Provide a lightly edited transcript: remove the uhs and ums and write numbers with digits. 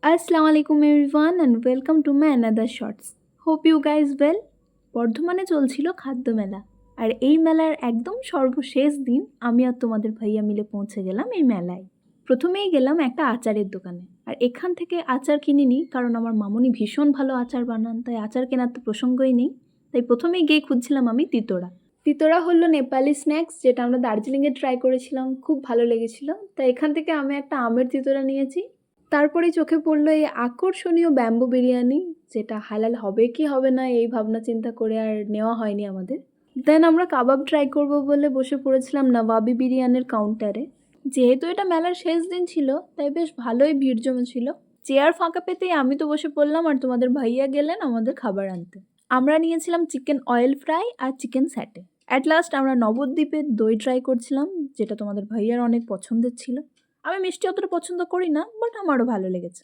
Assalamu alaikum everyone and welcome to my another shorts. Hope you guys well. বর্ধমানে চলছিল খাদ্য মেলা আর এই মেলার একদম সর্বশেষ দিন আমি আর তোমাদের ভাইয়া মিলে পৌঁছে গেলাম এই মেলায়। প্রথমেই গেলাম একটা আচারের দোকানে আর এখান থেকে আচার কিনিনি কারণ আমার মামুনি ভীষণ ভালো আচার বানান, তাই আচার কেনার তো প্রসঙ্গই নেই। তাই প্রথমেই গিয়ে খুঁজছিলাম আমি তিতোরা। তিতোরা হলো নেপালি স্ন্যাক্স, যেটা আমরা দার্জিলিংয়ে ট্রাই করেছিলাম, খুব ভালো লেগেছিল। তাই এখান থেকে আমি একটা আমের তিতোরা নিয়েছি। তারপরেই চোখে পড়লো এই আকর্ষণীয় ব্যাম্বু বিরিয়ানি, যেটা হালাল হবে কি হবে না এই ভাবনা চিন্তা করে আর নেওয়া হয়নি আমাদের। দেন আমরা কাবাব ট্রাই করব বলে বসে পড়েছিলাম নবাবি বিরিয়ানির কাউন্টারে। যেহেতু এটা মেলার শেষ দিন ছিল তাই বেশ ভালোই ভিড় জমেছিল। চেয়ার ফাঁকা পেতেই আমি তো বসে পড়লাম আর তোমাদের ভাইয়া গেলেন আমাদের খাবার আনতে। আমরা নিয়েছিলাম চিকেন অয়েল ফ্রাই আর চিকেন স্যাটে। অ্যাট লাস্ট আমরা নবদ্বীপের দই ট্রাই করছিলাম, যেটা তোমাদের ভাইয়ার অনেক পছন্দের ছিল। আমি মিষ্টি অতটা পছন্দ করি না, বাট আমারও ভালো লেগেছে।